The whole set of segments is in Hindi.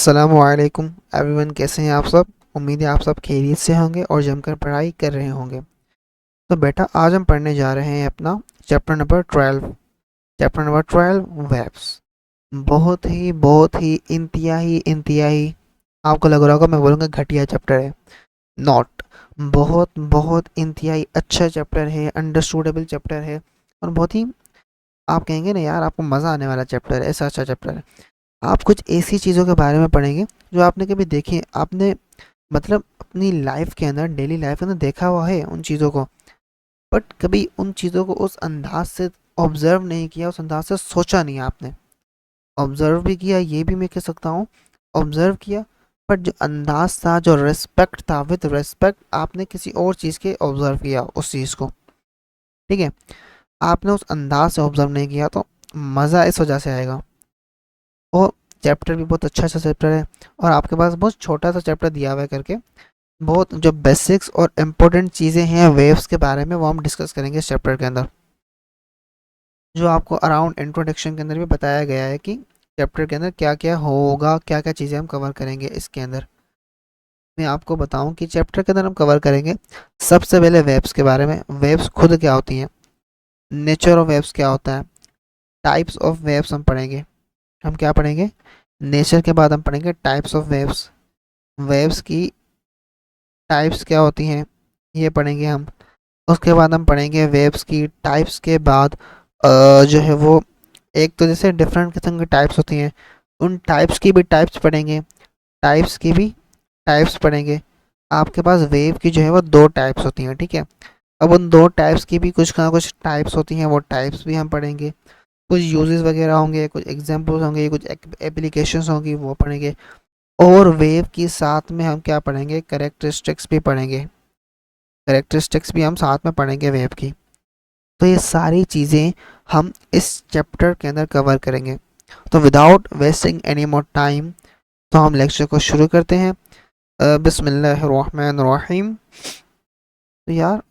अस्सलामुअलैकुम एवरीवन, कैसे हैं आप सब। उम्मीद है आप सब खैरियत से होंगे और जमकर पढ़ाई कर रहे होंगे। तो बेटा, आज हम पढ़ने जा रहे हैं अपना चैप्टर नंबर 12 वेब्स। बहुत ही इंतहाई आपको लग रहा होगा मैं बोलूँगा घटिया चैप्टर है। नॉट, बहुत बहुत इंतहाई अच्छा चैप्टर है, अंडरस्टूडेबल चैप्टर है और बहुत ही, आप कहेंगे ना यार आपको मज़ा आने वाला चैप्टर है, ऐसा अच्छा चैप्टर है। आप कुछ ऐसी चीज़ों के बारे में पढ़ेंगे जो आपने कभी देखी, आपने मतलब अपनी लाइफ के अंदर, डेली लाइफ के अंदर देखा हुआ है उन चीज़ों को, बट कभी उन चीज़ों को उस अंदाज से ऑब्जर्व नहीं किया, उस अंदाज से सोचा नहीं आपने। ऑब्जर्व भी किया, ये भी मैं कह सकता हूँ, ऑब्जर्व किया, बट जो अंदाज था, जो रेस्पेक्ट था, विद रेस्पेक्ट आपने किसी और चीज़ के ऑब्जर्व किया उस चीज़ को। ठीक है, आपने उस अंदाज से ऑब्जर्व नहीं किया तो मज़ा इस वजह से आएगा। और चैप्टर भी बहुत अच्छा सा चैप्टर है और आपके पास बहुत छोटा सा चैप्टर दिया हुआ है करके, बहुत जो बेसिक्स और इम्पोर्टेंट चीज़ें हैं वेव्स के बारे में वो हम डिस्कस करेंगे इस चैप्टर के अंदर, जो आपको अराउंड इंट्रोडक्शन के अंदर भी बताया गया है कि चैप्टर के अंदर क्या क्या होगा, क्या क्या चीज़ें हम कवर करेंगे इसके अंदर। मैं आपको बताऊं कि चैप्टर के अंदर हम कवर करेंगे सबसे पहले वेव्स के बारे में। वेव्स खुद क्या होती हैं, नेचर ऑफ वेव्स क्या होता है, टाइप्स ऑफ वेव्स हम पढ़ेंगे। हम क्या पढ़ेंगे, नेचर के बाद हम पढ़ेंगे टाइप्स ऑफ वेव्स। वेव्स की टाइप्स क्या होती हैं ये पढ़ेंगे हम। उसके बाद हम पढ़ेंगे वेव्स की टाइप्स के बाद जो है वो, एक तो जैसे डिफरेंट किस्म की टाइप्स होती हैं, उन टाइप्स की भी टाइप्स पढ़ेंगे, टाइप्स की भी टाइप्स पढ़ेंगे। आपके पास वेव की जो है वो दो टाइप्स होती हैं, ठीक है। अब उन दो टाइप्स की भी कुछ ना कुछ टाइप्स होती हैं, वो टाइप्स भी हम पढ़ेंगे। कुछ यूजेस वगैरह होंगे, कुछ एग्जांपल्स होंगे, कुछ एप्लीकेशंस होंगी, वो पढ़ेंगे। और वेव के साथ में हम क्या पढ़ेंगे, करेक्टरिस्टिक्स भी पढ़ेंगे। करेक्टरिस्टिक्स भी हम साथ में पढ़ेंगे वेव की। तो ये सारी चीज़ें हम इस चैप्टर के अंदर कवर करेंगे। तो without wasting any more time, तो हम लेक्चर को शुरू करते हैं। बिस्मिल्लाहिर्रहमानिर्रहीम। तो यार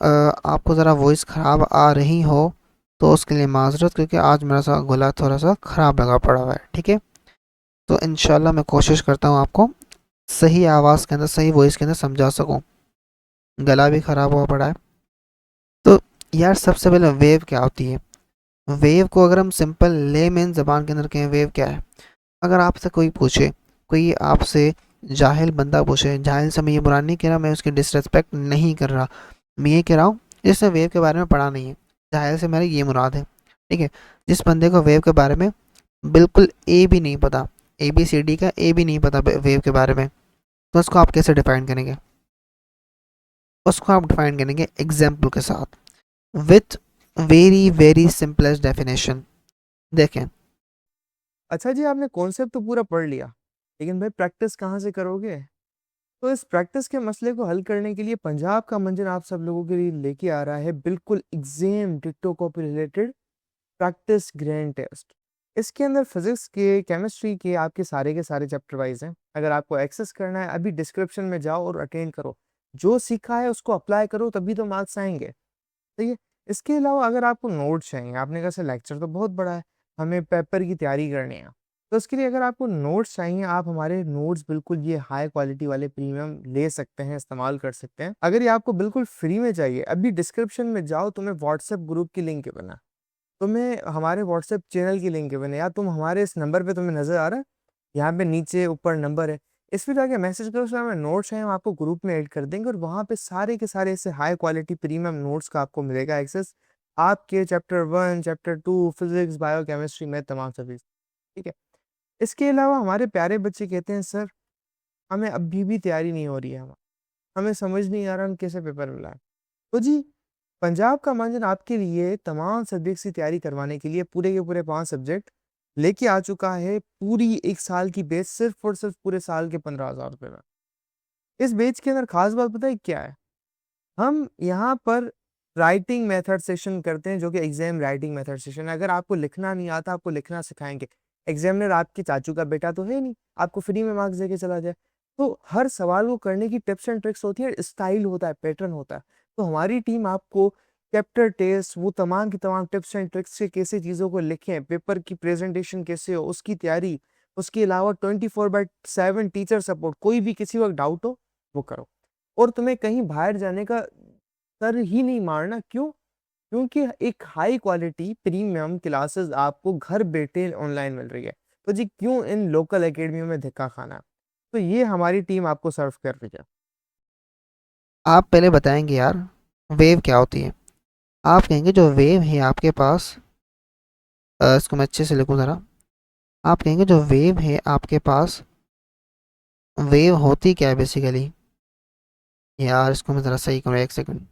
आपको ज़रा वॉइस ख़राब आ रही हो तो उसके लिए माजरत, क्योंकि आज मेरा सा गला थोड़ा सा ख़राब लगा पड़ा हुआ है, ठीक है। तो इंशाल्लाह मैं कोशिश करता हूँ आपको सही आवाज़ के अंदर, सही वॉइस के अंदर समझा सकूँ। गला भी ख़राब हुआ पड़ा है। तो यार सबसे पहले वेव क्या होती है। वेव को अगर हम सिंपल लेमैन ज़बान के अंदर कहें, वेव क्या है। अगर आपसे कोई पूछे, कोई आपसे जाहिल बंदा पूछे, जाहिल से मैं ये बुरा नहीं कह रहा, मैं उसकी डिसरेस्पेक्ट नहीं कर रहा, मैं ये कह रहा हूँ जिसने वेव के बारे में पढ़ा नहीं है, जाहिल से मेरी ये मुराद है, ठीक है। जिस बंदे को वेव के बारे में बिल्कुल ए भी नहीं पता, ABCD का ए भी नहीं पता वेव के बारे में, तो उसको आप कैसे डिफाइन करेंगे। उसको आप डिफाइन करेंगे एग्जाम्पल के साथ, with very very simplest definition. देखें, अच्छा जी, आपने कॉन्सेप्ट तो पूरा पढ़ लिया, लेकिन भाई प्रैक्टिस कहाँ से करोगे? तो इस प्रैक्टिस के मसले को हल करने के लिए पंजाब का मंजर आप सब लोगों के लिए लेके आ रहा है बिल्कुल exam ditto copy related practice grand test. इसके अंदर फिजिक्स के, केमिस्ट्री के आपके सारे के सारे चैप्टर वाइज हैं। अगर आपको एक्सेस करना है, अभी डिस्क्रिप्शन में जाओ और अटेंड करो, जो सीखा है उसको अप्लाई करो, तभी तो मार्क्स आएंगे। ठीक है। इसके अलावा अगर आपको नोट्स चाहिए, आपने कहा सर लेक्चर तो बहुत बड़ा है, हमें पेपर की तैयारी करनी है, तो उसके लिए अगर आपको नोट्स चाहिए, आप हमारे नोट्स बिल्कुल ये हाई क्वालिटी वाले प्रीमियम ले सकते हैं, इस्तेमाल कर सकते हैं। अगर ये आपको बिल्कुल फ्री में चाहिए, अभी डिस्क्रिप्शन में जाओ, तुम्हें व्हाट्सएप ग्रुप की लिंक है बना, तुम्हें हमारे व्हाट्सएप चैनल की लिंक है बना, या तुम हमारे इस नंबर पे तुम्हें नजर आ रहा है, यहाँ पे नीचे ऊपर नंबर है, इस पे जाके मैसेज करो, उसमें हमें नोट्स हैं, हम आपको ग्रुप में ऐड कर देंगे और वहाँ पे सारे के सारे ऐसे हाई क्वालिटी प्रीमियम नोट्स का आपको मिलेगा एक्सेस, आपके chapter 1 chapter 2 physics bio chemistry में तमाम सभी। ठीक है। इसके अलावा हमारे प्यारे बच्चे कहते हैं सर हमें अभी भी तैयारी नहीं हो रही है, हमें समझ नहीं आ रहा हम कैसे पेपर मिला है। तो जी, पंजाब का मंजन आपके लिए तमाम सब्जेक्ट्स की तैयारी करवाने के लिए पूरे के पूरे 5 सब्जेक्ट लेके आ चुका है, पूरी एक साल की बेच, सिर्फ और सिर्फ पूरे साल के 15,000 रुपए में। इस बेच के अंदर खास बात पता है क्या है? हम यहाँ पर राइटिंग मेथड सेशन करते हैं, जो कि एग्जाम राइटिंग मेथड सेशन है। अगर आपको लिखना नहीं आता, आपको लिखना सिखाएंगे। एग्जामिनर आपके चाचू का बेटा तो है नहीं, आपको फ्री में मार्क्स देके चला जाए। तो हर सवाल को करने की टिप्स एंड ट्रिक्स होती है, स्टाइल होता है, पैटर्न होता है। तो हमारी टीम आपको चैप्टर टेस्ट, वो तमाम की तमाम टिप्स एंड ट्रिक्स से कैसे चीज़ों को लिखें, पेपर की प्रेजेंटेशन कैसे हो, उसकी तैयारी, उसके अलावा 24/7 टीचर सपोर्ट, कोई भी किसी वक्त डाउट हो वो करो। और तुम्हें कहीं बाहर जाने का सर ही नहीं मारना, क्यों? क्योंकि एक हाई क्वालिटी प्रीमियम क्लासेस आपको घर बैठे ऑनलाइन मिल रही है, तो जी क्यों इन लोकल एकेडमियों में धक्का खाना? तो ये हमारी टीम आपको सर्व कर रही है। आप पहले बताएंगे यार वेव क्या होती है। आप कहेंगे जो वेव है आपके पास, इसको मैं अच्छे से लिखूं ज़रा। आप कहेंगे जो वेव है आपके पास, वेव होती क्या है बेसिकली। यार इसको मैं ज़रा सही करूँ, एक सेकंड।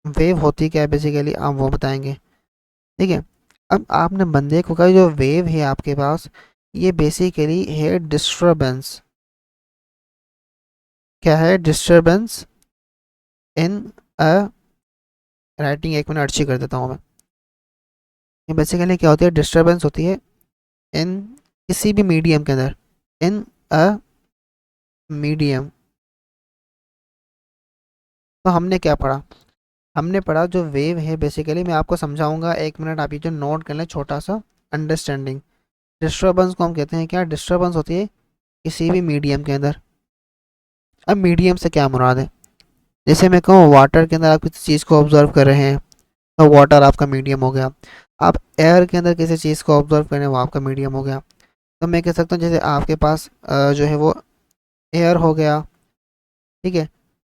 वेव होती क्या है बेसिकली आप वो बताएंगे, ठीक है। अब आपने बंदे को कहा जो वेव है आपके पास, ये बेसिकली है डिस्टरबेंस। क्या है? Disturbance in a writing. एक मिनट अच्छी कर देता हूँ मैं। ये बेसिकली क्या होती है? डिस्टरबेंस होती है इन किसी भी मीडियम के अंदर, इन अ मीडियम। तो हमने क्या पढ़ा? हमने पढ़ा जो वेव है बेसिकली, मैं आपको समझाऊंगा, एक मिनट आप ये जो नोट कर लें छोटा सा अंडरस्टैंडिंग। डिस्टरबेंस को हम कहते हैं क्या? डिस्टरबेंस होती है किसी भी मीडियम के अंदर। अब मीडियम से क्या मुराद है? जैसे मैं कहूँ वाटर के अंदर आप किसी चीज़ को ऑब्जर्व कर रहे हैं, तो वाटर आपका मीडियम हो गया। आप एयर के अंदर किसी चीज़ को ऑब्जर्व कर रहे हैं, वो आपका मीडियम हो गया। तो मैं कह सकता हूँ जैसे आपके पास जो है वो एयर हो गया, ठीक है।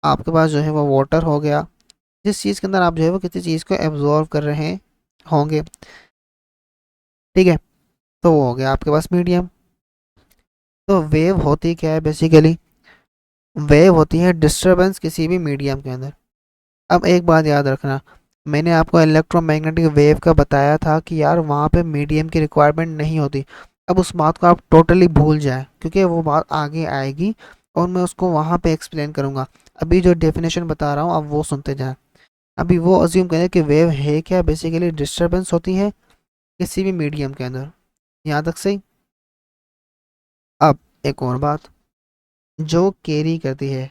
आपके पास जो है वो वाटर हो गया। जिस चीज़ के अंदर आप जो है वो किसी चीज़ को एब्जॉर्व कर रहे होंगे, ठीक है, तो वो हो गया आपके पास मीडियम। तो वेव होती क्या है बेसिकली? वेव होती है डिस्टरबेंस किसी भी मीडियम के अंदर। अब एक बात याद रखना, मैंने आपको इलेक्ट्रोमैग्नेटिक वेव का बताया था कि यार वहाँ पे मीडियम की रिक्वायरमेंट नहीं होती। अब उस बात को आप टोटली भूल जाए, क्योंकि वो बात आगे आएगी और मैं उसको वहाँ पे एक्सप्लेन करूँगा। अभी जो डेफिनेशन बता रहा हूँ आप वो सुनते जाएं। अभी वो अज्यूम करें कि वेव है क्या, बेसिकली डिस्टरबेंस होती है किसी भी मीडियम के अंदर। यहाँ तक सही। अब एक और बात, जो कैरी करती है,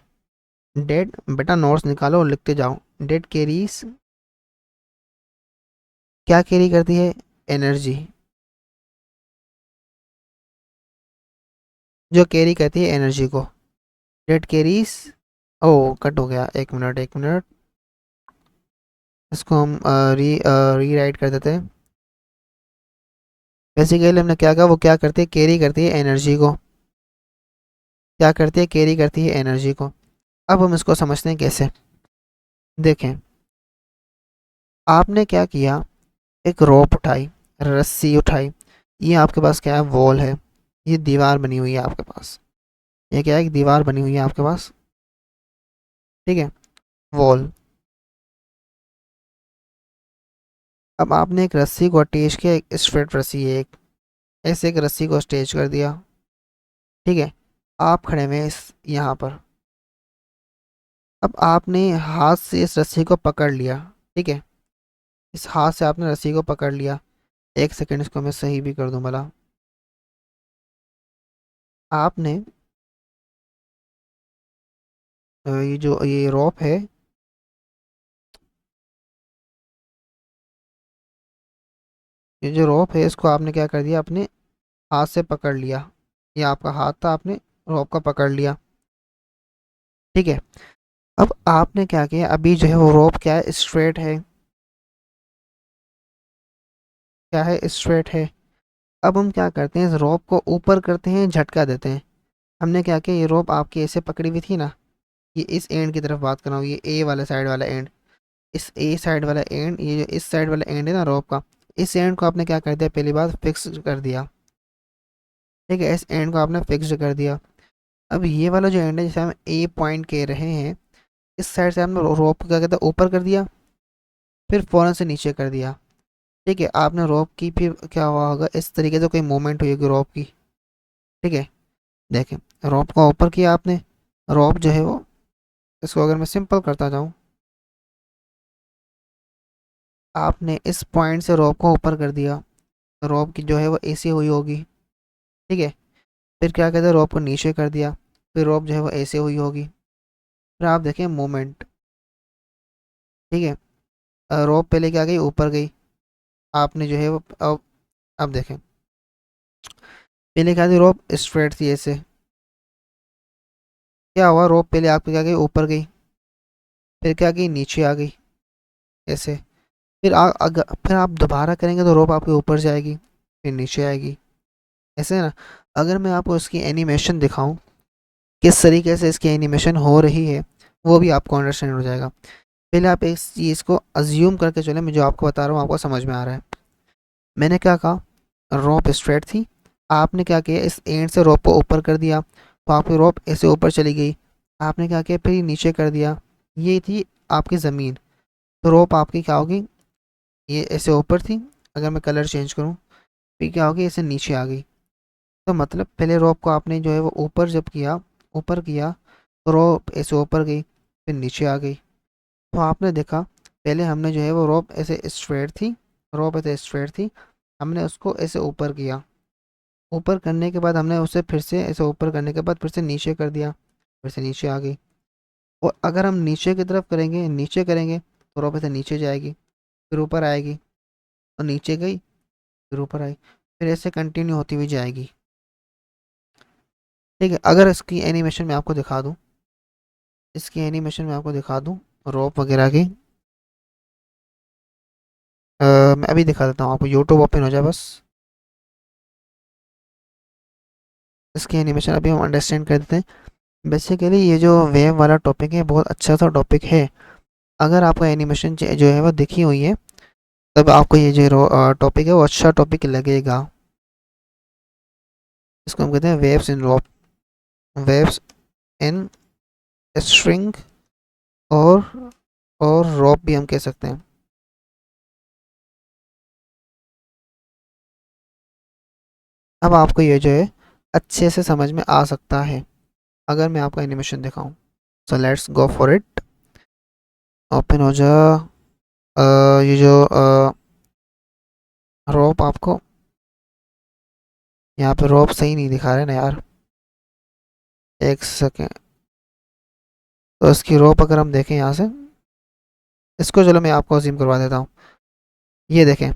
डेड बेटा नोट्स निकालो और लिखते जाओ। डेड कैरीज क्या कैरी करती है? एनर्जी। जो कैरी करती है एनर्जी को, डेड कैरीज। ओ कट हो गया, एक मिनट एक मिनट। इसको हम री राइट कर देते हैं। बेसिकली हमने क्या कहा, वो क्या करती है? कैरी करती है एनर्जी को। क्या करती है? कैरी करती है एनर्जी को। अब हम इसको समझते हैं कैसे। देखें, आपने क्या किया, एक रोप उठाई, रस्सी उठाई। ये आपके पास क्या है? वॉल है। ये दीवार बनी हुई है आपके पास। ये क्या है? एक दीवार बनी हुई है आपके पास, ठीक है, वॉल। अब आपने एक रस्सी को अटैच किया, एक स्ट्रेट रस्सी है एक, ऐसे एक रस्सी को अटैच कर दिया, ठीक है। आप खड़े हुए हैं इस यहाँ पर। अब आपने हाथ से इस रस्सी को पकड़ लिया, ठीक है। इस हाथ से आपने रस्सी को पकड़ लिया। एक सेकंड, इसको मैं सही भी कर दूं भला। आपने ये जो ये रोप है, ये जो रोप है इसको आपने क्या कर दिया, अपने हाथ से पकड़ लिया। ये आपका हाथ था, आपने रोप का पकड़ लिया, ठीक है। अब आपने क्या किया, अभी जो है वो रोप क्या है? स्ट्रेट है। क्या है? स्ट्रेट है। अब हम क्या करते हैं, इस रोप को ऊपर करते हैं, झटका देते हैं। हमने क्या किया, ये रोप आपकी ऐसे पकड़ी हुई थी ना, ये इस एंड की तरफ बात कर रहा हूँ, ये ए वाला साइड वाला एंड, इस ए साइड वाला एंड, ये जो इस साइड वाला एंड है ना रोप का, इस एंड को आपने क्या कर दिया, पहली बात फिक्स कर दिया, ठीक है। इस एंड को आपने फिक्स कर दिया। अब ये वाला जो एंड है, जिसे हम ए पॉइंट कह रहे हैं, इस साइड से हमने रोप को क्या कहते हैं, ऊपर कर दिया, फिर फ़ौरन से नीचे कर दिया, ठीक है। आपने रोप की फिर क्या हुआ होगा, इस तरीके से कोई मूवमेंट हुई होगी रोप की, ठीक है। देखें, रोप को ऊपर किया आपने, रोप जो है वो, इसको अगर मैं सिंपल करता जाऊँ, आपने इस पॉइंट से रोप को ऊपर कर दिया, तो रोप की जो है वो ऐसी हुई होगी, ठीक है। फिर क्या कहते हैं, रोप को नीचे कर दिया, फिर रोप जो है वो ऐसे हुई होगी। फिर आप देखें मूवमेंट, ठीक है। रोप पहले क्या गई, ऊपर गई। आपने जो है वो अब देखें, पहले क्या थी, रोप स्ट्रेट थी ऐसे, क्या हुआ, रोप पहले आपकी क्या गई, ऊपर गई, फिर क्या गई, नीचे आ गई ऐसे, फिर आप दोबारा करेंगे तो रोप आपके ऊपर जाएगी, फिर नीचे आएगी, ऐसे है ना। अगर मैं आपको इसकी एनिमेशन दिखाऊं, किस तरीके से इसकी एनिमेशन हो रही है, वो भी आपको अंडरस्टैंड हो जाएगा। पहले आप इस चीज़ को अज्यूम करके चले, मैं जो आपको बता रहा हूँ आपको समझ में आ रहा है। मैंने क्या कहा, रोप स्ट्रेट थी, आपने क्या किया, इस एंड से रोप को ऊपर कर दिया, तो आपकी रोप ऐसे ऊपर चली गई। आपने क्या किया, फिर नीचे कर दिया, ये थी आपकी ज़मीन, तो रोप आपकी क्या होगी, ये ऐसे ऊपर थी, अगर मैं कलर चेंज करूँ फिर क्या होगी, ऐसे नीचे आ गई। तो मतलब पहले रोप को आपने जो है वो ऊपर जब किया, ऊपर किया, तो रोप ऐसे ऊपर गई, फिर नीचे आ गई। तो आपने देखा, पहले हमने जो है वो रोप ऐसे स्ट्रेट थी, रोप ऐसे स्ट्रेट थी, हमने उसको ऐसे ऊपर किया, ऊपर करने के बाद हमने उसे फिर से ऐसे ऊपर करने के बाद फिर से नीचे कर दिया, फिर से नीचे आ गई। और अगर हम नीचे की तरफ करेंगे, नीचे करेंगे तो रोप ऐसे नीचे जाएगी, फिर ऊपर आएगी, और नीचे गई, फिर ऊपर आई, फिर ऐसे कंटिन्यू होती हुई जाएगी। ठीक है, अगर इसकी एनिमेशन में आपको दिखा दूँ, इसकी एनिमेशन में आपको दिखा दूँ रोप वगैरह की, मैं अभी दिखा देता हूँ आपको, यूट्यूब ओपन हो जाए बस। इसकी एनिमेशन अभी हम अंडरस्टैंड कर देते हैं। बेसिकली ये जो वेव वाला टॉपिक है बहुत अच्छा सा टॉपिक है। अगर आपको एनिमेशन जो है वो दिखी हुई है, तब आपको ये जो टॉपिक है वो अच्छा टॉपिक लगेगा। इसको हम कहते हैं waves in rope, waves in string, और और रॉप भी हम कह सकते हैं। अब आपको ये जो है अच्छे से समझ में आ सकता है अगर मैं आपको एनिमेशन दिखाऊं। So let's go for it, open हो जा। ये जो रोप आपको, यहाँ पे रोप सही नहीं दिखा रहे ना यार, एक सेकेंड। तो इसकी रोप अगर हम देखें यहाँ से, इसको चलो मैं आपको अजीम करवा देता हूँ, ये देखें।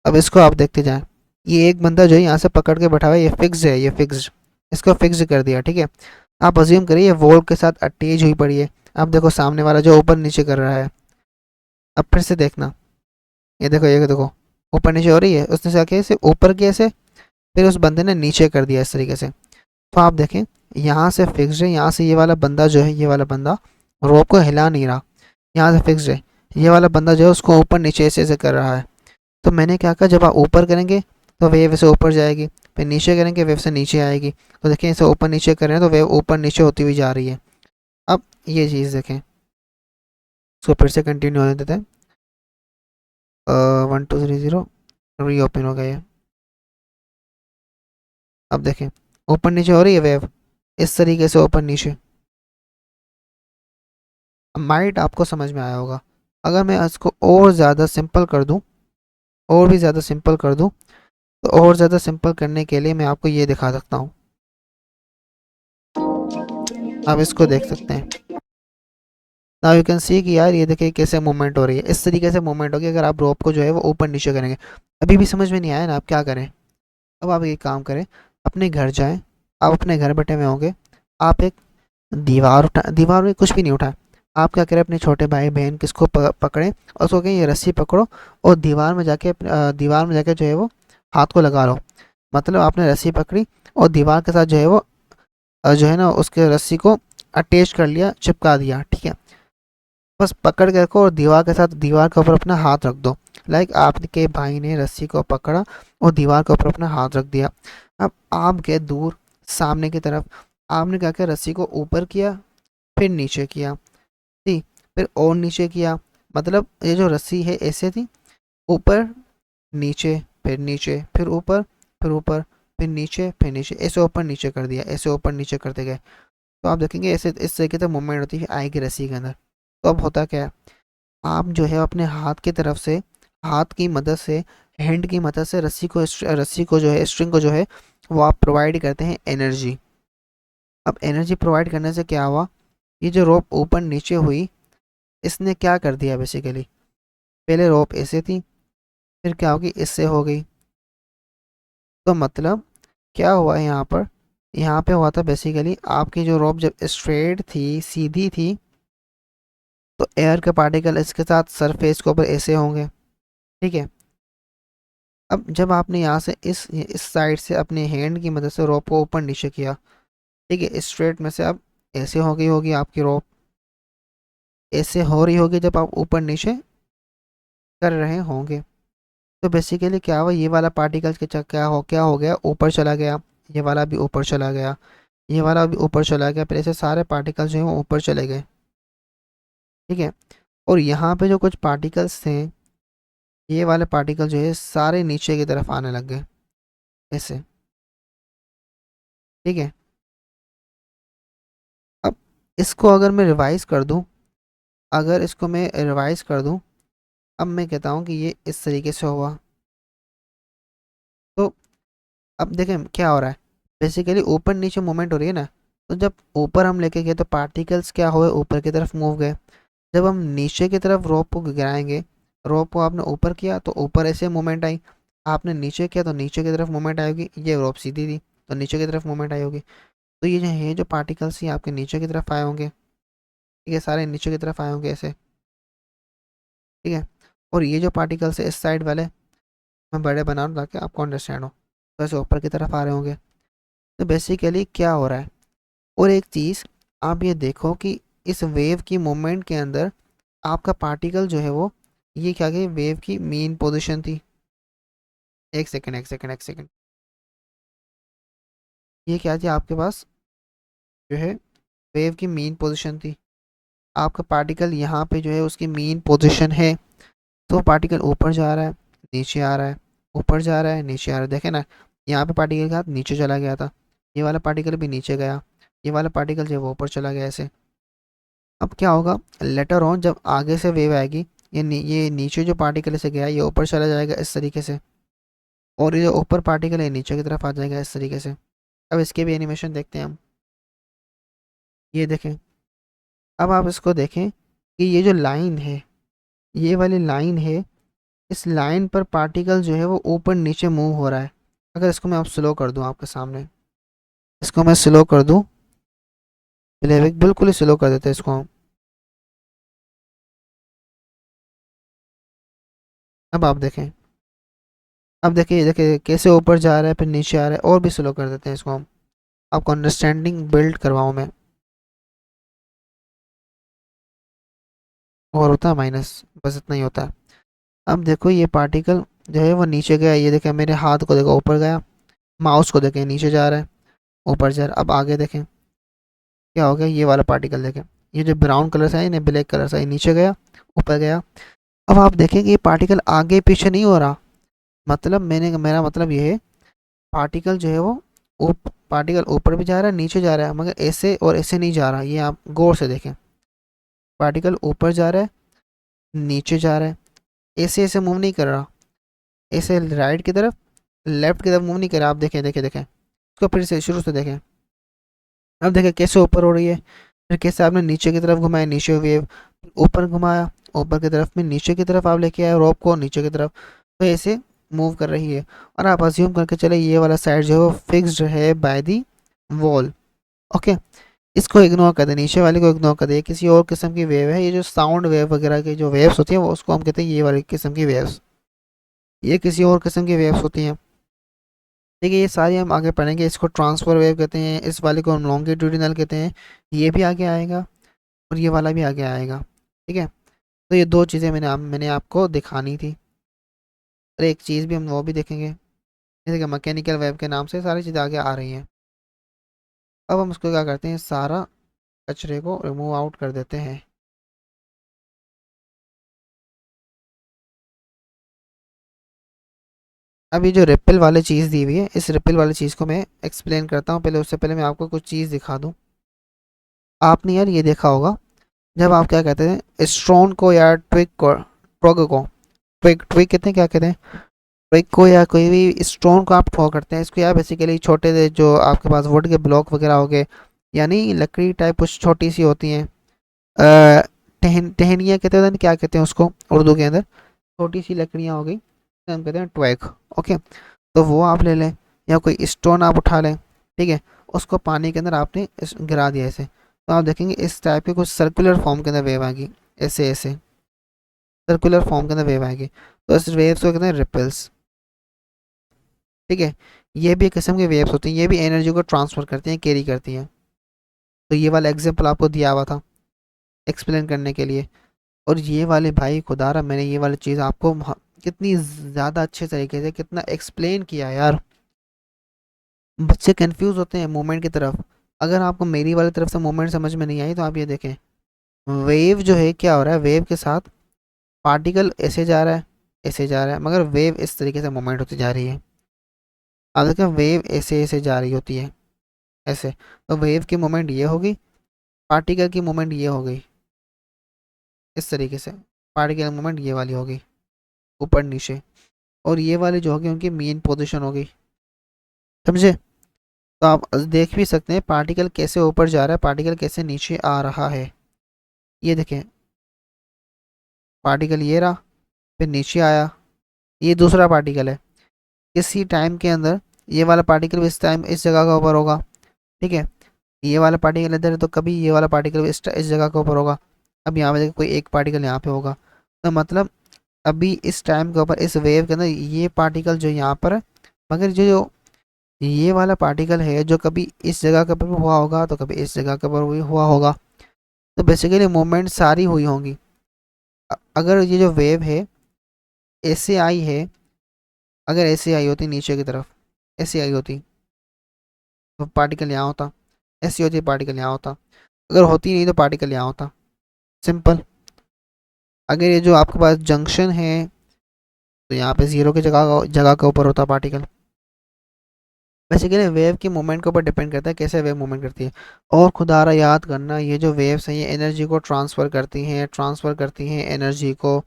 अब इसको आप देखते जाएं, ये एक बंदा जो है यहाँ से पकड़ के बैठा हुआ है, ये फिक्स्ड है, ये फिक्स्ड, इसको फिक्स्ड कर दिया, ठीक है। आप अज्यूम करिए ये वॉल के साथ अटैच हुई पड़ी है। अब देखो सामने वाला जो ऊपर नीचे कर रहा है, अब फिर से देखना, ये देखो ऊपर नीचे हो रही है, उसने क्या किया, इसे ऊपर किया ऐसे, फिर उस बंदे ने नीचे कर दिया इस तरीके से। तो आप देखें यहाँ से फिक्स्ड है, यहाँ से ये वाला बंदा जो है, ये वाला बंदा रोप को हिला नहीं रहा, यहाँ से फिक्स्ड है, ये वाला बंदा जो है उसको ऊपर नीचे ऐसे कर रहा है। तो मैंने क्या कहा, जब आप ऊपर करेंगे तो वेव से ऊपर जाएगी, फिर नीचे करेंगे वेव से नीचे आएगी। तो देखें इसे ऊपर नीचे कर रहे हैं तो वेव ऊपर नीचे होती हुई जा रही है। अब ये चीज़ देखें, इसको फिर से कंटिन्यू होने देते हैं। 1230 री ओपन हो गया ये। अब देखें ऊपर नीचे हो रही है वेव, इस तरीके से ऊपर नीचे। अब माइट आपको समझ में आया होगा। अगर मैं इसको और ज़्यादा सिंपल कर दूं, और भी ज़्यादा सिंपल कर दूं, तो और ज़्यादा सिंपल करने के लिए मैं आपको ये दिखा सकता हूँ। आप इसको देख सकते हैं, नाउ यू कैन सी कि यार ये देखिए कैसे मूवमेंट हो रही है, इस तरीके से मूवमेंट होगी अगर आप रोप को जो है वो ऊपर नीचे करेंगे। अभी भी समझ में नहीं आया ना, आप क्या करें। अब आप एक काम करें, अपने घर जाएं, आप अपने घर बैठे हुए होंगे, आप एक दीवार उठा, दीवार में कुछ भी नहीं उठाए, आप क्या करें, अपने छोटे भाई बहन किसको पकड़ें और उसको कहें ये रस्सी पकड़ो, और दीवार में जाके दीवार में जाके जो है वो हाथ को लगा लो। मतलब आपने रस्सी पकड़ी और दीवार के साथ जो है वो जो है ना उसके रस्सी को अटैच कर लिया, चिपका दिया, ठीक है। बस पकड़ के रखो और दीवार के साथ दीवार के ऊपर अपना हाथ रख दो। लाइक आपके भाई ने रस्सी को पकड़ा और दीवार के ऊपर अपना हाथ रख दिया। अब आप गए दूर सामने की तरफ, आपने क्या किया, रस्सी को ऊपर किया, फिर नीचे किया, ठीक, फिर और नीचे किया। मतलब ये जो रस्सी है ऐसे थी, ऊपर नीचे, फिर नीचे, फिर ऊपर, फिर ऊपर, फिर नीचे, फिर नीचे, ऐसे ऊपर नीचे कर दिया, ऐसे ऊपर नीचे करते गए। तो आप देखेंगे ऐसे इस तरीके से मूवमेंट होती है आई की रस्सी के अंदर। तो अब होता क्या है, आप जो है अपने हाथ की तरफ से, हाथ की मदद से, हैंड की मदद से रस्सी को जो है, स्ट्रिंग को जो है वो आप प्रोवाइड करते हैं एनर्जी। अब एनर्जी प्रोवाइड करने से क्या हुआ, ये जो रोप ऊपर नीचे हुई, इसने क्या कर दिया बेसिकली, पहले रोप ऐसे थी, फिर क्या होगी, इससे हो गई, तो मतलब क्या हुआ है यहाँ पर, यहाँ पे हुआ था बेसिकली आपकी जो रोप जब स्ट्रेट थी, सीधी थी, तो एयर के पार्टिकल इसके साथ सरफेस के ऊपर ऐसे होंगे, ठीक है। अब जब आपने यहाँ से इस साइड से अपने हैंड की मदद से रोप को ऊपर नीचे किया, ठीक है, स्ट्रेट में से अब ऐसे हो गई होगी आपकी रोप, ऐसे हो रही होगी जब आप ऊपर नीचे कर रहे होंगे। तो बेसिकली क्या हुआ, ये वाला पार्टिकल्स के क्या हो गया, ऊपर चला गया, ये वाला भी ऊपर चला गया, ये वाला भी ऊपर चला गया, फिर ऐसे सारे पार्टिकल्स जो हैं वो ऊपर चले गए, ठीक है। और यहाँ पे जो कुछ पार्टिकल्स थे, ये वाले पार्टिकल जो है सारे नीचे की तरफ आने लग गए ऐसे, ठीक है। अब इसको अगर मैं रिवाइज कर दूँ, अगर इसको मैं रिवाइज कर दूँ, अब मैं कहता हूँ कि ये इस तरीके से हुआ। तो अब देखें क्या हो रहा है, बेसिकली ऊपर नीचे मूवमेंट हो रही है ना। तो जब ऊपर हम लेके गए तो पार्टिकल्स क्या हुए, ऊपर की तरफ मूव गए। जब हम नीचे की तरफ रोप को गिराएंगे, रोप को आपने ऊपर किया तो ऊपर ऐसे मूवमेंट आई, आपने नीचे किया तो नीचे की तरफ मूवमेंट आएगी, ये रोप सीधी थी तो नीचे की तरफ मूवमेंट आई होगी। तो ये जो पार्टिकल्स ये आपके नीचे की तरफ आए होंगे, ठीक है, सारे नीचे की तरफ आए होंगे ऐसे, ठीक है। और ये जो पार्टिकल्स है इस साइड वाले मैं बड़े बना रहा हूँ ताकि आपको अंडरस्टैंड हो, तो ऐसे ऊपर की तरफ आ रहे होंगे। तो बेसिकली क्या हो रहा है, और एक चीज़ आप ये देखो कि इस वेव की मूवमेंट के अंदर आपका पार्टिकल जो है वो, ये क्या गई, वेव की मेन पोजीशन थी। एक सेकंड एक सेकंड एक सेकंड, ये क्या थी आपके पास, जो है वेव की मेन पोजीशन थी। आपका पार्टिकल यहाँ पे जो है उसकी मेन पोजीशन है, तो पार्टिकल ऊपर जा रहा है, नीचे आ रहा है, ऊपर जा रहा है, नीचे आ रहा है, देखे ना। यहाँ पे पार्टिकल का हाथ नीचे चला गया था, ये वाला पार्टिकल भी नीचे गया, ये वाला पार्टिकल जो है वो ऊपर चला गया ऐसे। अब क्या होगा, लेटर ऑन जब आगे से वेव आएगी, ये नीचे जो पार्टिकल से गया ये ऊपर चला जाएगा इस तरीके से, और ये जो ऊपर पार्टिकल है नीचे की तरफ आ जाएगा इस तरीके से। अब इसके भी एनिमेशन देखते हैं हम, ये देखें। अब आप इसको देखें कि ये जो लाइन है, ये वाली लाइन है, इस लाइन पर पार्टिकल जो है वो ऊपर नीचे मूव हो रहा है। अगर इसको मैं अब स्लो कर दूं आपके सामने, इसको मैं स्लो कर दूं, प्लेबैक बिल्कुल ही स्लो कर देते हैं इसको हम। अब आप देखें, अब देखिए, ये देखिए कैसे ऊपर जा रहा है फिर नीचे आ रहा है, और भी स्लो कर देते हैं इसको हम, आपको अंडरस्टैंडिंग बिल्ड करवाऊँ मैं। और होता है माइनस, बस इतना ही होता है। अब देखो ये पार्टिकल जो है वो नीचे गया, ये देखें मेरे हाथ को देखो ऊपर गया, माउस को देखें नीचे जा रहा है, ऊपर जा रहा है। अब आगे देखें क्या हो गया, ये वाला पार्टिकल देखें, ये जो ब्राउन कलर से है ना, ब्लैक कलर से, ये नीचे गया, ऊपर गया। अब आप देखें कि ये पार्टिकल आगे पीछे नहीं हो रहा, मतलब मेरा मतलब ये है, पार्टिकल जो है वो पार्टिकल ऊपर भी जा रहा है नीचे जा रहा है, मगर ऐसे और ऐसे नहीं जा रहा। ये आप गौर से देखें, पार्टिकल ऊपर जा रहा है, नीचे जा रहा है, ऐसे ऐसे मूव नहीं कर रहा, ऐसे राइट की तरफ लेफ्ट की तरफ मूव नहीं कर रहा। आप देखें देखें देखें, इसको फिर से शुरू से देखें। अब देखें कैसे ऊपर हो रही है, फिर कैसे आपने नीचे की तरफ घुमाया, नीचे वेव, ऊपर घुमाया, ऊपर की तरफ में, नीचे की तरफ आप लेके आए रोप को, नीचे की तरफ, तो ऐसे मूव कर रही है। और आप अज्यूम करके चले ये वाला साइड जो है वो फिक्स्ड है बाय दी वॉल, ओके। इसको इग्नोर कर दे, नीचे वाले को इग्नोर कर दे, ये किसी और किस्म की वेव है। ये जो साउंड वेव वगैरह की जो वेव्स होती हैं वो उसको हम कहते हैं ये वाली किस्म की वेव्स, ये किसी और किस्म की वेव्स होती हैं। देखिए ये सारी हम आगे पढ़ेंगे, इसको ट्रांसफर वेव कहते हैं, इस वाले को हम लॉन्गिट्यूडिनल कहते हैं, ये भी आगे आएगा और ये वाला भी आगे आएगा, ठीक है। तो ये दो चीज़ें मैंने आपको दिखानी थी, और एक चीज़ भी हम वो भी देखेंगे, जैसे कि मैकेनिकल वेव के नाम से सारी चीज़ें आगे आ रही हैं। अब हम उसको क्या करते हैं, सारा कचरे को रिमूव आउट कर देते हैं। अब ये जो रिपल वाली चीज़ दी हुई है, इस रिपल वाली चीज़ को मैं एक्सप्लेन करता हूँ। पहले उससे पहले मैं आपको कुछ चीज़ दिखा दूँ। आपने यार ये देखा होगा, जब आप क्या कहते हैं स्ट्रोन को या ट्विग को, ट्रग को, ट्विग ट्विग कहते हैं, क्या कहते हैं, ट्विग को या कोई भी स्टोन को आप ठोक करते हैं, इसको यार बेसिकली छोटे से जो आपके पास वुड के ब्लॉक वगैरह हो गए, यानी लकड़ी टाइप कुछ छोटी सी होती हैं, टहनियाँ कहते हैं, क्या कहते हैं उसको उर्दू के अंदर, छोटी सी लकड़ियाँ हो गई, हम कहते हैं ट्वैग, ओके। तो वो आप ले लें, या कोई स्टोन आप उठा लें, ठीक है, उसको पानी के अंदर आपने गिरा दिया ऐसे, तो आप देखेंगे इस टाइप के कुछ सर्कुलर फॉर्म के अंदर वेव आएगी, ऐसे ऐसे सर्कुलर फॉर्म के अंदर वेव आएगी, तो इस वेव्स को कहते हैं रिपल्स। ठीक है, ये भी एक किस्म की वेव्स होती हैं, ये भी एनर्जी को ट्रांसफर करती हैं, कैरी करती हैं। तो ये वाला एग्जांपल आपको दिया हुआ था एक्सप्लेन करने के लिए। और ये वाले भाई खुदारा मैंने ये वाली चीज़ आपको कितनी ज़्यादा अच्छे तरीके से कितना एक्सप्लेन किया यार, बच्चे कंफ्यूज होते हैं मूवमेंट की तरफ। अगर आपको मेरी वाली तरफ से मूवमेंट समझ में नहीं आई तो आप ये देखें, वेव जो है क्या हो रहा है, वेव के साथ पार्टिकल ऐसे जा रहा है, ऐसे जा रहा है, मगर वेव इस तरीके से मूवमेंट होती जा रही है। आप देखें वेव ऐसे ऐसे जा रही होती है, ऐसे, तो वेव की मूवमेंट ये होगी, पार्टिकल की मूवमेंट ये हो गई, इस तरीके से पार्टिकल मूवमेंट ये वाली होगी, ऊपर नीचे, और ये वाली जो होगी उनकी मेन पोजीशन होगी। समझे? तो आप देख भी सकते हैं पार्टिकल कैसे ऊपर जा रहा है, पार्टिकल कैसे नीचे आ रहा है। ये देखें, पार्टिकल ये रहा, फिर नीचे आया, ये दूसरा पार्टिकल है। इसी टाइम के अंदर ये वाला पार्टिकल भी इस टाइम इस जगह का ऊपर होगा, ठीक है, ये वाला पार्टिकल इधर है तो कभी ये वाला पार्टिकल इस जगह के ऊपर होगा। अब यहाँ पे कोई एक पार्टिकल यहाँ पे होगा, तो मतलब अभी इस टाइम के ऊपर इस वेव के अंदर ये पार्टिकल जो यहाँ पर है, मगर जो ये वाला पार्टिकल है जो कभी इस जगह के ऊपर हुआ होगा तो कभी इस जगह के ऊपर हुआ होगा, तो बेसिकली मूवमेंट सारी हुई होंगी। अगर ये जो वेव है ऐसे आई है, अगर ऐसे आई होती नीचे की तरफ, ऐसे आई होती तो पार्टिकल यहाँ होता, ऐसी होती पार्टिकल यहाँ होता, अगर होती नहीं तो पार्टिकल यहाँ होता, सिंपल। अगर ये जो आपके पास जंक्शन है तो यहाँ पे जीरो की जगह के ऊपर होता पार्टिकल। बेसिकली वेव की मूवमेंट के ऊपर डिपेंड करता है कैसे वेव मूवमेंट करती है। और खुदारा याद करना, ये जो वेव्स हैं ये एनर्जी को ट्रांसफ़र करती हैं एनर्जी को,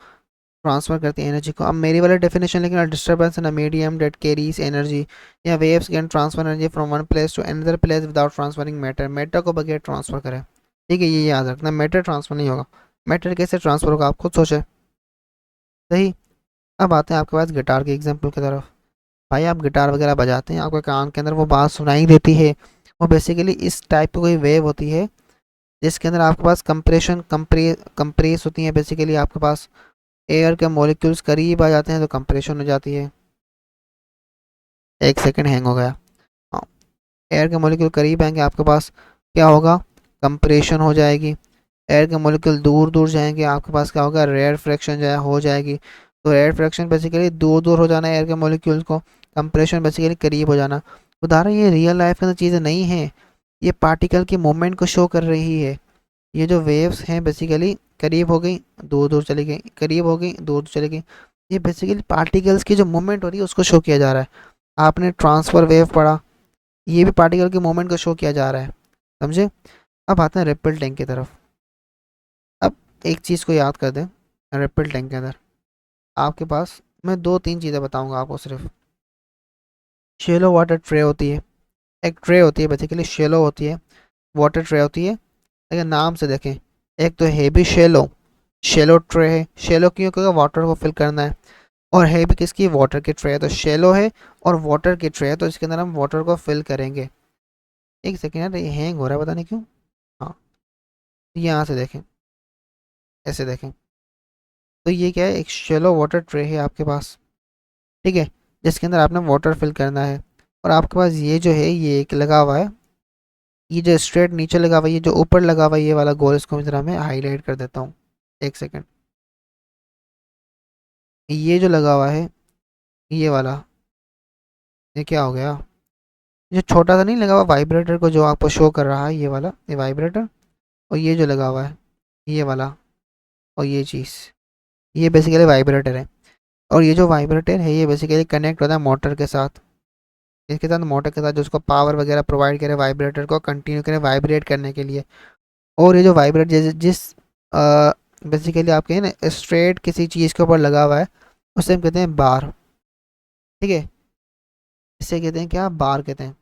ट्रांसफ़र करती है एनर्जी को। अब मेरी वाली डेफिनेशन लेकिन disturbance in a medium that carries energy, या waves can transfer energy from one place to another place without transferring matter, matter को बगैर ट्रांसफर करें। ठीक है, ये याद रखना, मैटर ट्रांसफर नहीं होगा। मैटर कैसे ट्रांसफर होगा आप खुद सोचें। सही। अब आते हैं आपके पास गिटार के एग्जाम्पल की तरफ। भाई आप गिटार वगैरह बजाते हैं, आपके कान के अंदर वो बात सुनाई देती है, वो बेसिकली इस टाइप की कोई वेव होती है जिसके अंदर आपके पास कंप्रेस होती है। बेसिकली आपके पास एयर के मॉलिक्यूल्स करीब आ जाते हैं तो कंप्रेशन हो जाती है। एक सेकंड हैंग हो गया। हाँ, एयर के मॉलिक्यूल करीब आएंगे आपके पास क्या होगा, कंप्रेशन हो जाएगी। एयर के मॉलिक्यूल दूर दूर जाएंगे आपके पास क्या होगा, रेयर फ्रैक्शन जो है हो जाएगी। तो रेयर फ्रैक्शन बेसिकली दूर दूर हो जाना है एयर के मॉलिक्यूल्स को, कंप्रेशन बेसिकली करीब हो जाना। उदाहरण ये रियल लाइफ के अंदर चीज़ें नहीं हैं, ये पार्टिकल की मूवमेंट को शो कर रही है। ये जो वेव्स हैं बेसिकली करीब हो गई दूर दूर चली गई, करीब हो गई दूर दूर चली गई, ये बेसिकली पार्टिकल्स की जो मूवमेंट हो रही है उसको शो किया जा रहा है। आपने ट्रांसफर वेव पढ़ा, ये भी पार्टिकल की मूवमेंट को शो किया जा रहा है। समझे? अब आते हैं रिपल टैंक की तरफ। अब एक चीज़ को याद कर दें, रिपल टैंक के अंदर आपके पास मैं दो तीन चीज़ें बताऊंगा आपको सिर्फ। शेलो वाटर ट्रे होती है, एक ट्रे होती है बेसिकली शेलो होती है, वाटर ट्रे होती है। अगर नाम से देखें, एक तो है भी शेलो, शेलो ट्रे है, शेलो क्यों, क्योंकि वाटर को फिल करना है। और है भी किसकी, वाटर की ट्रे है, तो शेलो है और वाटर की ट्रे है, तो इसके अंदर हम वाटर को फिल करेंगे। एक सेकेंड यार, ये हैंग हो रहा है पता नहीं क्यों। हाँ, यहाँ से देखें, ऐसे देखें, तो ये क्या है, एक शेलो वाटर ट्रे है आपके पास, ठीक है, जिसके अंदर आपने वाटर फिल करना है। और आपके पास ये जो है ये एक लगा हुआ है, ये जो स्ट्रेट नीचे लगा हुआ है, ये जो ऊपर लगा हुआ है ये वाला गोल, इसको जरा मैं हाईलाइट कर देता हूँ। एक सेकेंड, ये जो लगा हुआ है ये वाला, ये क्या हो गया, ये छोटा सा नहीं लगा हुआ वाइब्रेटर को जो आपको शो कर रहा है, ये वाला, ये वाइब्रेटर। और ये जो लगा हुआ है ये वाला, और ये चीज़, ये बेसिकली वाइब्रेटर है। और ये जो वाइब्रेटर है ये बेसिकली कनेक्ट होता है मोटर के साथ, इसके साथ मोटर के साथ जो उसको पावर वगैरह प्रोवाइड करे वाइब्रेटर को कंटिन्यू करें वाइब्रेट करने के लिए। और ये जो वाइब्रेट जिस बेसिकली आपके ना स्ट्रेट किसी चीज़ के ऊपर लगा हुआ है उसे हम कहते हैं बार। ठीक है, इसे कहते हैं क्या, बार कहते हैं।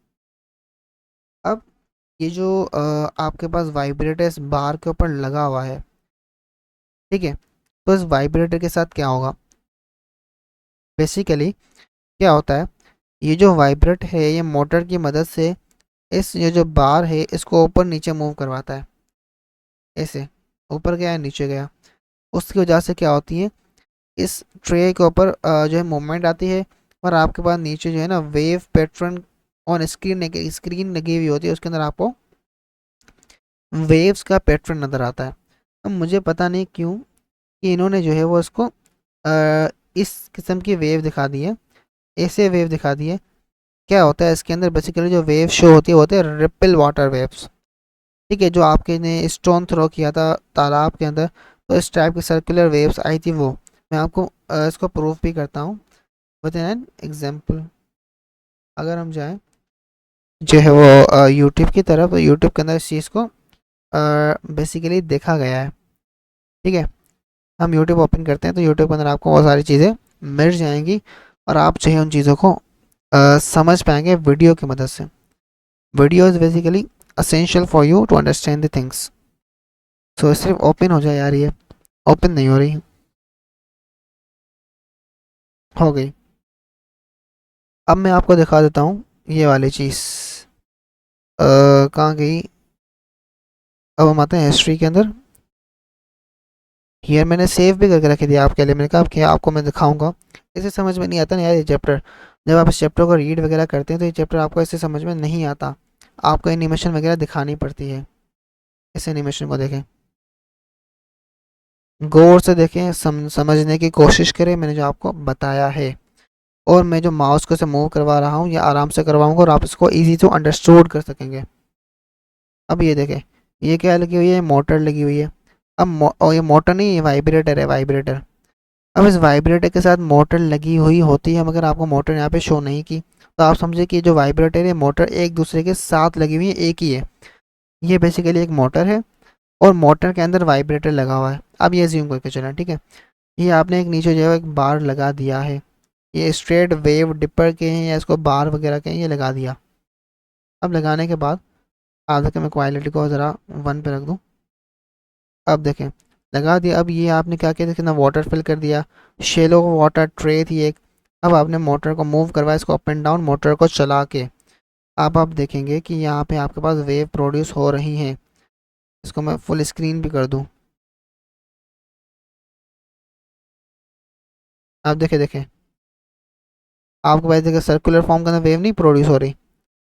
अब ये जो आपके पास वाइब्रेटर इस बार के ऊपर लगा हुआ है, ठीक है, तो इस वाइब्रेटर के साथ क्या होगा, बेसिकली क्या होता है, ये जो वाइब्रेट है ये मोटर की मदद से इस ये जो बार है इसको ऊपर नीचे मूव करवाता है। ऐसे ऊपर गया नीचे गया, उसकी वजह से क्या होती है, इस ट्रे के ऊपर जो है मूवमेंट आती है, और आपके पास नीचे जो है ना वेव पैटर्न ऑन स्क्रीन लगी हुई होती है, उसके अंदर आपको वेव्स का पैटर्न नज़र आता है। अब मुझे पता नहीं क्यों कि इन्होंने जो है वो इसको इस किस्म की वेव दिखा दी है, ऐसे वेव दिखा दी है। क्या होता है इसके अंदर, बेसिकली जो वेव शो होती है वो होते हैं रिपल वाटर वेव्स। ठीक है, जो आपके ने स्टोन थ्रो किया था तालाब के अंदर, तो इस टाइप की सर्कुलर वेव्स आई थी वो। मैं आपको इसको प्रूफ भी करता हूँ विद एन एग्जाम्पल। अगर हम जाएं जो है वो यूट्यूब की तरफ, तो यूट्यूब के अंदर इस चीज़ को बेसिकली देखा गया है। ठीक है, हम यूट्यूब ओपन करते हैं तो यूट्यूब के अंदर आपको बहुत सारी चीज़ें मिल जाएंगी, और आप जो है उन चीज़ों को समझ पाएंगे वीडियो की मदद से। Video is basically essential for you to understand the things. So सिर्फ ओपन हो जाए यार, ये ओपन नहीं हो रही। हो गई। अब मैं आपको दिखा देता हूँ ये वाली चीज़ कहाँ गई। अब हम आते हैं हिस्ट्री के अंदर। हियर मैंने सेव भी करके रखी थी आपके लिए, मैंने कहा कि आपको मैं दिखाऊंगा। इसे समझ में नहीं आता ना यार ये चैप्टर, जब आप इस चैप्टर को रीड वगैरह करते हैं तो ये चैप्टर आपको ऐसे समझ में नहीं आता, आपको एनिमेशन वगैरह दिखानी पड़ती है। इस एनिमेशन को देखें, गौर से देखें, समझने की कोशिश करें मैंने जो आपको बताया है। और मैं जो माउस को से मूव करवा रहा हूँ ये आराम से करवाऊंगा और आप इसको इजी टू अंडरस्टूड कर सकेंगे। अब ये देखें, ये क्या लगी हुई है, मोटर लगी हुई है। अब और ये मोटर नहीं, ये वाइब्रेटर है, वाइब्रेटर। अब इस वाइब्रेटर के साथ मोटर लगी हुई होती है, मगर आपको मोटर यहाँ पे शो नहीं की, तो आप समझे कि जो वाइब्रेटर है मोटर एक दूसरे के साथ लगी हुई है, एक ही है। ये बेसिकली एक मोटर है और मोटर के अंदर वाइब्रेटर लगा हुआ है। अब ये ज्यूम करके चलें, ठीक है। ये आपने एक नीचे जो है एक बार लगा दिया है, ये स्ट्रेट वेव डिपर के हैं या इसको बार वगैरह के हैं, ये लगा दिया। अब लगाने के बाद आप देखें, मैं क्वालिटी को ज़रा 1 पे रख दूँ। अब देखें, लगा दिया। अब ये आपने क्या किया, देखिए ना वाटर फिल कर दिया, शेलो वाटर ट्रे थी एक। अब आपने मोटर को मूव करवाया, इसको अप एंड डाउन मोटर को चला के। अब आप देखेंगे कि यहाँ पे आपके पास वेव प्रोड्यूस हो रही हैं। इसको मैं फुल स्क्रीन भी कर दूँ। आप देखें देखें, आपको पास देखिए सर्कुलर फॉर्म के अंदर वेव नहीं प्रोड्यूस हो रही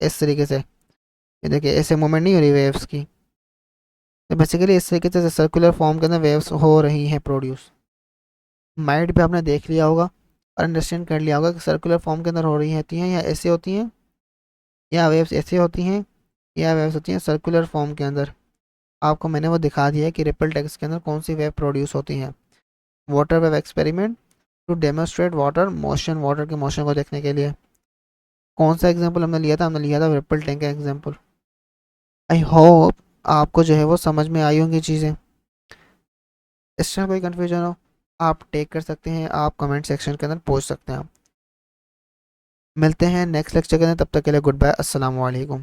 इस तरीके से। ये देखिए ऐसे मूवमेंट नहीं हो रही वेव्स की, तो बेसिकली इस तरीके से सर्कुलर फॉर्म के अंदर वेव्स हो रही हैं प्रोड्यूस। माइंड पे आपने देख लिया होगा और अंडरस्टैंड कर लिया होगा कि सर्कुलर फॉर्म के अंदर हो रही होती हैं या ऐसे होती हैं, या वेव्स ऐसे होती हैं, या वेव्स होती हैं सर्कुलर फॉर्म के अंदर। आपको मैंने वो दिखा दिया है कि रिपल टेक्स्ट के अंदर कौन सी वेव प्रोड्यूस होती हैं। Water wave experiment to demonstrate water motion, water के मोशन को देखने के लिए। कौन सा एग्जाम्पल हमने लिया था, हमने लिया था रिपल टैंक का एग्जाम्पल। आई होप आपको जो है वो समझ में आई होंगी चीज़ें। इसमें कोई कन्फ्यूजन हो आप टेक कर सकते हैं, आप कमेंट सेक्शन के अंदर पूछ सकते हैं। मिलते हैं नेक्स्ट लेक्चर के अंदर, तब तक के लिए गुड बाय, अस्सलाम वालेकुम।